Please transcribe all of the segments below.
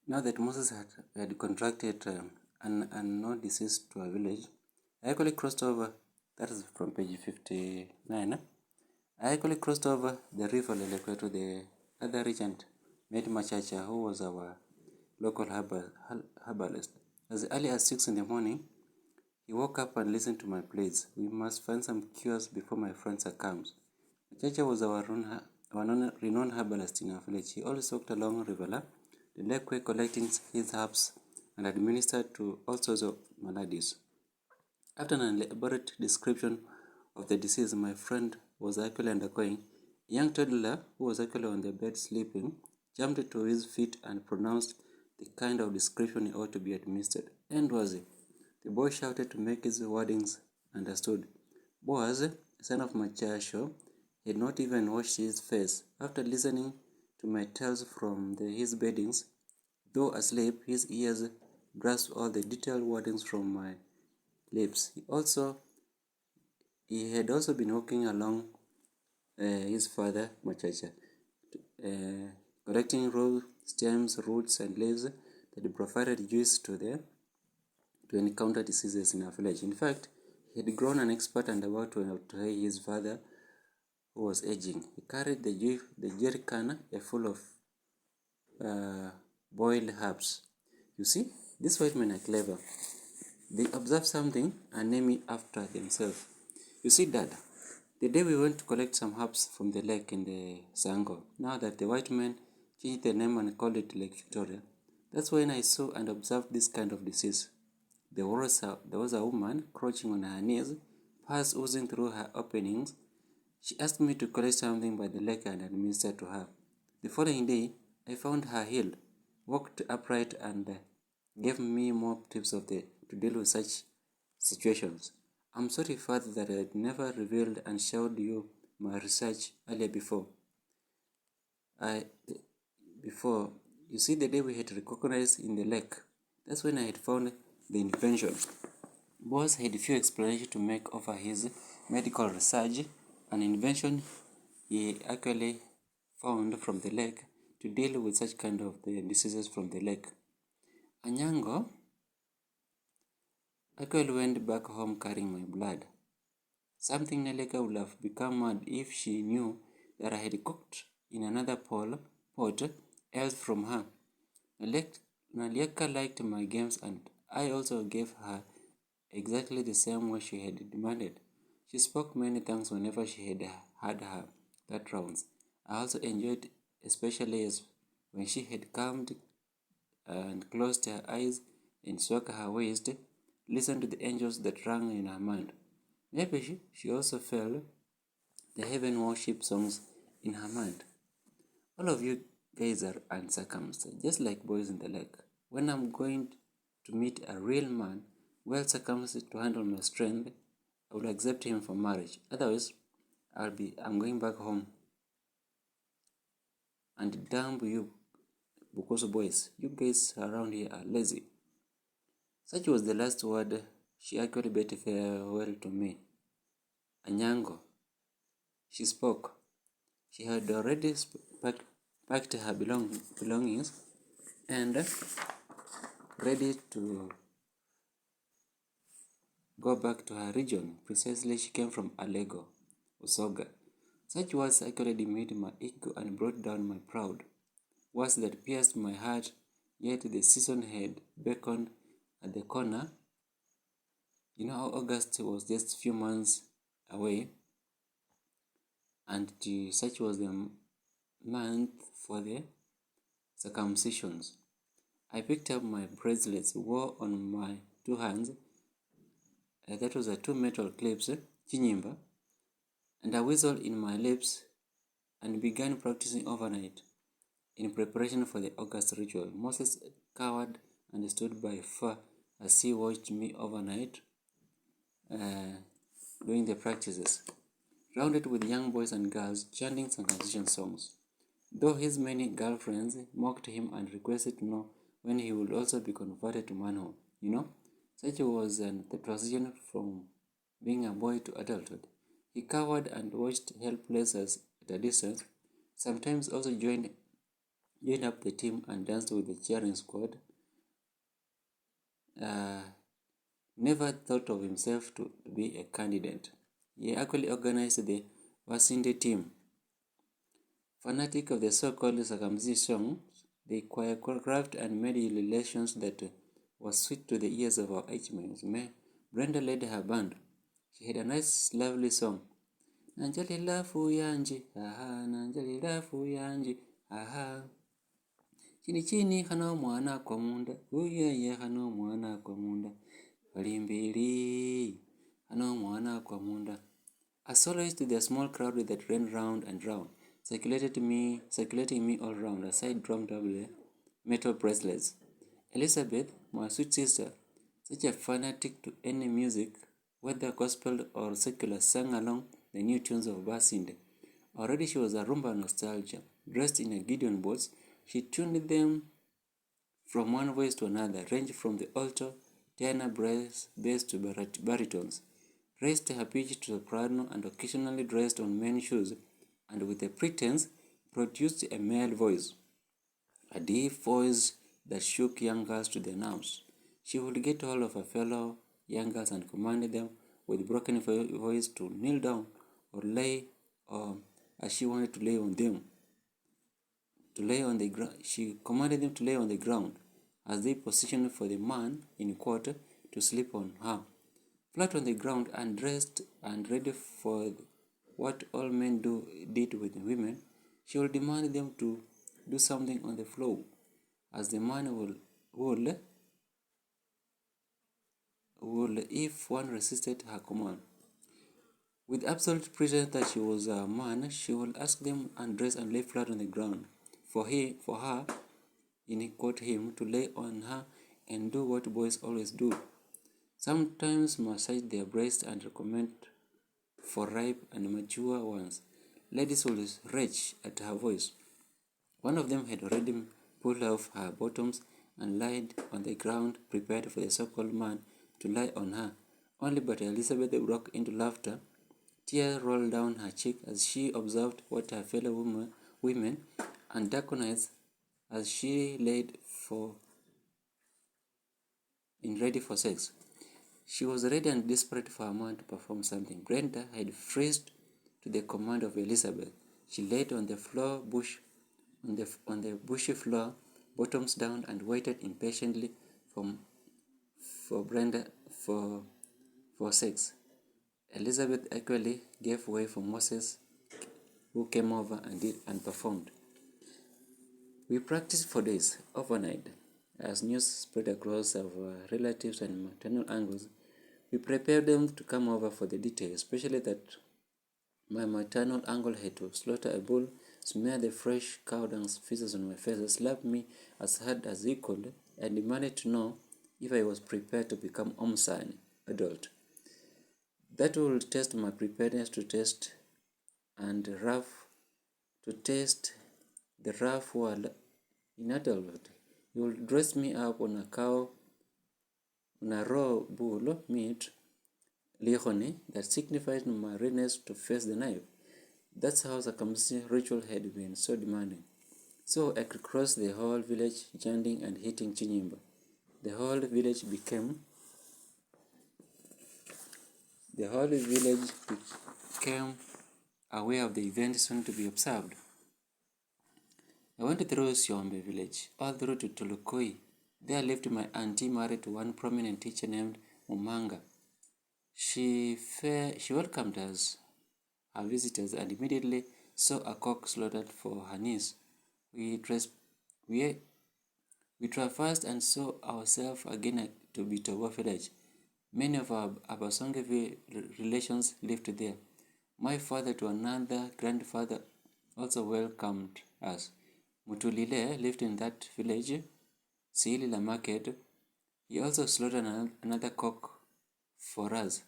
Now that Moses had contracted an unknown disease to a village, I actually crossed over, that is from page 59. I actually crossed over the river Lelekwe to the other regent, met Machacha, who was our local herbalist. As early as 6 in the morning, he woke up and listened to my pleas. We must find some cures before my friend succumbs. Machacha was our renowned herbalist in our village. He always walked along River the lake collecting his herbs and administered to all sorts of maladies. After an elaborate description of the disease my friend was actually undergoing, a young toddler who was actually on the bed sleeping jumped to his feet and pronounced the kind of description he ought to be administered. And was he? The boy shouted to make his wordings understood. Boaz, son of Machasho, had not even washed his face. After listening to my tales from his beddings, though asleep, his ears grasped all the detailed wordings from my lips. He had also been walking along his father, Machacha, collecting raw stems, roots, and leaves that provided juice to encounter diseases in our village. In fact, he had grown an expert and about to outweigh his father, who was aging. He carried the jerrycan full of boiled herbs. You see, these white men are clever. They observe something and name it after themselves. You see, Dad, the day we went to collect some herbs from the lake in the Sango, now that the white men changed the name and called it Lake Victoria, that's when I saw and observed this kind of disease. There was a woman crouching on her knees, pus oozing through her openings. She asked me to collect something by the lake and administer to her. The following day, I found her healed, walked upright, and gave me more tips to deal with such situations. I'm sorry, Father, that I had never revealed and showed you my research earlier before. You see, the day we had recognized in the lake, that's when I had found the invention. Boaz had few explanations to make over his medical research, an invention he actually found from the lake to deal with such kind of the diseases from the lake. Anyango actually went back home carrying my blood. Something Neleka would have become mad if she knew that I had cooked in another pot else from her. Nalieka liked my games and I also gave her exactly the same way she had demanded. She spoke many thanks whenever she had her that rounds. I also enjoyed especially when she had calmed and closed her eyes and struck her waist, listened to the angels that rang in her mind. Maybe she also felt the heaven worship songs in her mind. All of you guys are uncircumcised, just like boys in the lake. When I'm going to meet a real man, well circumcised to handle my strength, I will accept him for marriage. Otherwise, I'm going back home and dump you because boys, you guys around here are lazy. Such was the last word she actually bade farewell to me. Anyango. She spoke. She had already packed her belongings and ready to go back to her region. Precisely, she came from Alego, Usoga. Such words actually demeaned my ego and brought down my pride. Words that pierced my heart, yet the season had beckoned at the corner. You know how August was just a few months away, and such was the month for the circumcisions. I picked up my bracelets, wore on my 2 hands, that was a 2 metal clips, chinyimba, and a whistle in my lips, and began practicing overnight in preparation for the August ritual. Moses cowered and stood by far as he watched me overnight doing the practices, rounded with young boys and girls chanting circumcision songs. Though his many girlfriends mocked him and requested to know when he would also be converted to manhood. Such was the transition from being a boy to adulthood. He cowered and watched helpless at a distance, sometimes also joined joined up the team and danced with the cheering squad. Never thought of himself to be a candidate. He actually organized the Basinde team. Fanatic of the so-called circumcision songs, they choreographed and made relations that was sweet to the ears of our age mates. Brenda led her band. She had a nice, lovely song. Nanjalila fuyanji, aha, nanjalila fuyanji, aha. Chini chini hano mwana kwa munda, uyeye hano mwana kwa munda. Balimbili, hano mwana kwa munda. A soloist to the small crowd that ran round and round, circulating me all round, as I drummed up the metal bracelets. Elizabeth, my sweet sister, such a fanatic to any music, whether gospel or secular, sang along the new tunes of Basinde. Already she was a rumba nostalgia. Dressed in a Gideon boots, she tuned them from one voice to another, ranged from the alto, tenor, bass to baritones, raised her pitch to soprano, and occasionally dressed on men's shoes, and with a pretense produced a male voice, a deep voice that shook young girls to their nerves. She would get hold of her fellow young girls and command them with broken voice to kneel down or lay, or as she wanted to lay on them, to lay on the ground. She commanded them to lay on the ground as they positioned for the man in quote to sleep on her. Flat on the ground, undressed and ready for what all men did with women, she would demand them to do something on the floor, as the man would if one resisted her command. With absolute pretense that she was a man, she would ask them undress and lay flat on the ground, for her, in quote him, to lay on her and do what boys always do. Sometimes massage their breasts and recommend for ripe and mature ones. Ladies would rage at her voice. One of them had already pulled off her bottoms and lied on the ground, prepared for the so-called man to lie on her. Only but Elizabeth broke into laughter. Tears rolled down her cheek as she observed what her fellow women antagonized as she laid ready for sex. She was ready and desperate for a man to perform something. Brenda had freezed to the command of Elizabeth. She laid on the floor, on the bushy floor, bottoms down, and waited impatiently for Brenda for sex. Elizabeth actually gave way for Moses, who came over and performed. We practiced for days, overnight. As news spread across our relatives and maternal uncles, we prepared them to come over for the details, especially that my maternal uncle had to slaughter a bull, smear the fresh cow dung feces on my face, slap me as hard as he could, and demanded to know if I was prepared to become homicide adult. That will test my preparedness to test the rough world in adulthood. He will dress me up on a raw bull meat, lichoni, that signifies my readiness to face the knife. That's how circumcision ritual had been so demanding. So I could cross the whole village chanting and hitting chinyimba. The whole village became aware of the event soon to be observed. I went through Siombe village, all through to Tulukoi. There lived my auntie married to one prominent teacher named Mumanga. She welcomed us, her visitors, and immediately saw a cock slaughtered for her niece. We traversed and saw ourselves again to Bitobo village. Many of our Abasonge relations lived there. My father to another grandfather also welcomed us. Mutulile lived in that village, Silila market. He also slaughtered another cock for us.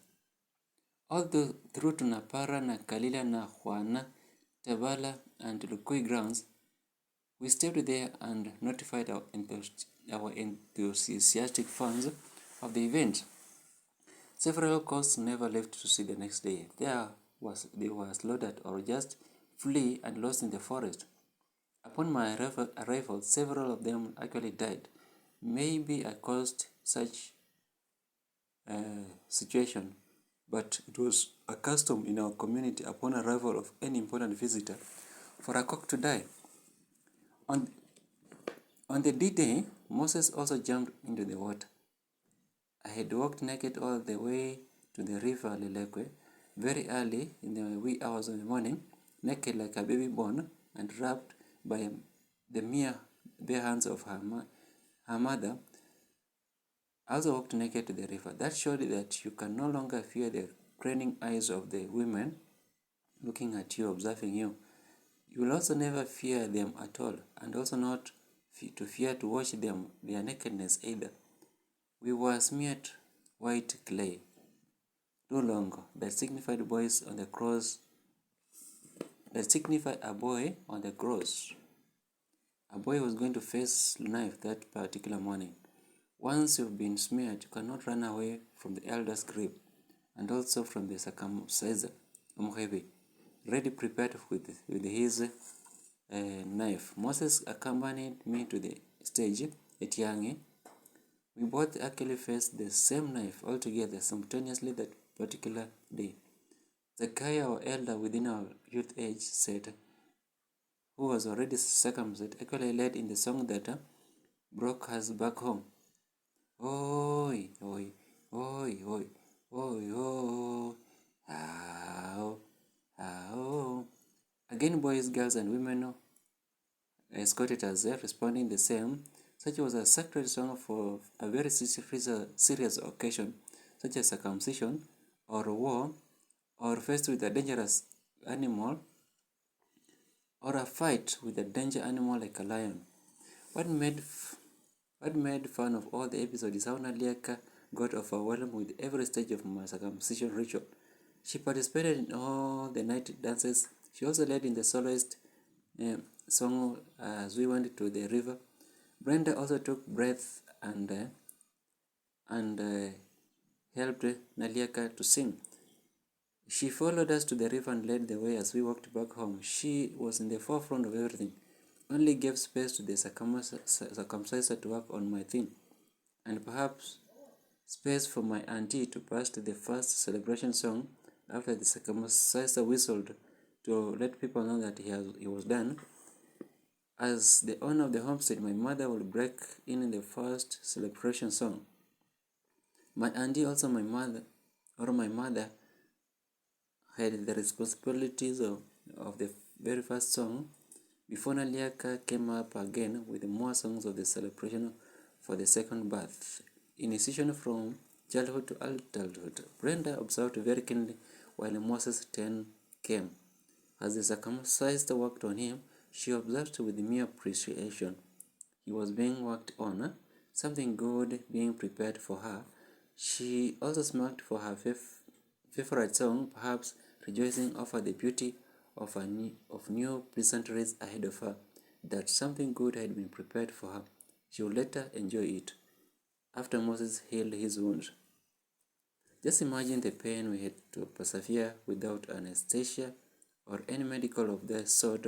All through to Napara, Nakalila, Nahuana, Tabala, and Lukui grounds, we stayed there and notified our enthusiastic fans of the event. Several cows never lived to see the next day. They were slaughtered or just flee and lost in the forest. Upon my arrival, several of them actually died. Maybe I caused such situation, but it was a custom in our community upon arrival of any important visitor for a cock to die. On the D-Day, Moses also jumped into the water. I had walked naked all the way to the river Lelekwe very early in the wee hours of the morning, naked like a baby born and wrapped by the bare hands of her mother. I also walked naked to the river. That showed that you can no longer fear the craning eyes of the women looking at you, observing you. You will also never fear them at all, and also not to fear to watch their nakedness either. We were smeared white clay, no longer, that signified boys on the cross, that signified a boy on the cross. A boy was going to face life that particular morning. Once you've been smeared, you cannot run away from the elder's grip and also from the circumciser, ready prepared with his knife. Moses accompanied me to the stage at Yangi. We both actually faced the same knife altogether simultaneously that particular day. The guy, our elder within our youth age, said, who was already circumcised, actually led in the song that broke us back home. Oi, oi, oi, oi, oi, oi, how, how. Again, boys, girls, and women escorted us there, responding the same. Such was a sacred song for a very serious occasion, such as circumcision, or war, or faced with a dangerous animal, or a fight with a danger animal like a lion. What made fun of all the episodes is how Naliaka got overwhelmed with every stage of my circumcision ritual. She participated in all the night dances. She also led in the soloist song as we went to the river. Brenda also took breath and helped Naliaka to sing. She followed us to the river and led the way as we walked back home. She was in the forefront of everything, only gave space to the circumciser to work on my thing, and perhaps space for my auntie to pass to the first celebration song after the circumciser whistled to let people know that he was done. As the owner of the homestead, my mother would break in the first celebration song. My auntie, also my mother, had the responsibilities of the very first song before Naliaka came up again with more songs of the celebration for the second birth. Initiation from childhood to adulthood. Brenda observed very keenly while Moses' turn came. As the circumcised worked on him, she observed with mere appreciation. He was being worked on, something good being prepared for her. She also smirked for her favorite song, perhaps rejoicing over the beauty of new pleasantries ahead of her, that something good had been prepared for her. She would later enjoy it, after Moses healed his wound. Just imagine the pain we had to persevere without anesthesia or any medical of the sort,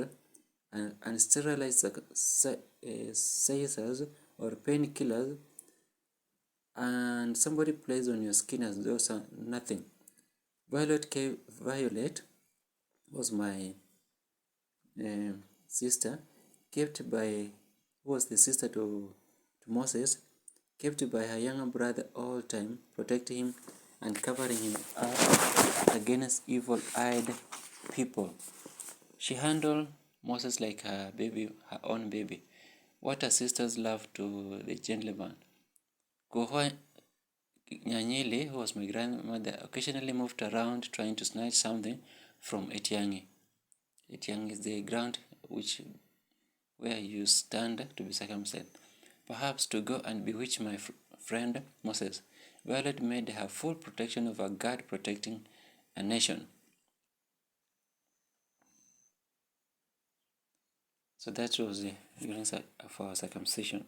and sterilized scissors or painkillers, and somebody plays on your skin as though nothing. Violet was my sister, kept by, who was the sister to Moses, kept by her younger brother all time, protecting him and covering him up against evil-eyed people. She handled Moses like her own baby. What her sisters loved to the gentleman. Gohoi Nyanyili, who was my grandmother, occasionally moved around trying to snatch something from Etiangi. Etiangi is the ground where you stand to be circumcised. Perhaps to go and bewitch my friend Moses. Violet made her full protection of a God protecting a nation. So that was the evidence of our circumcision.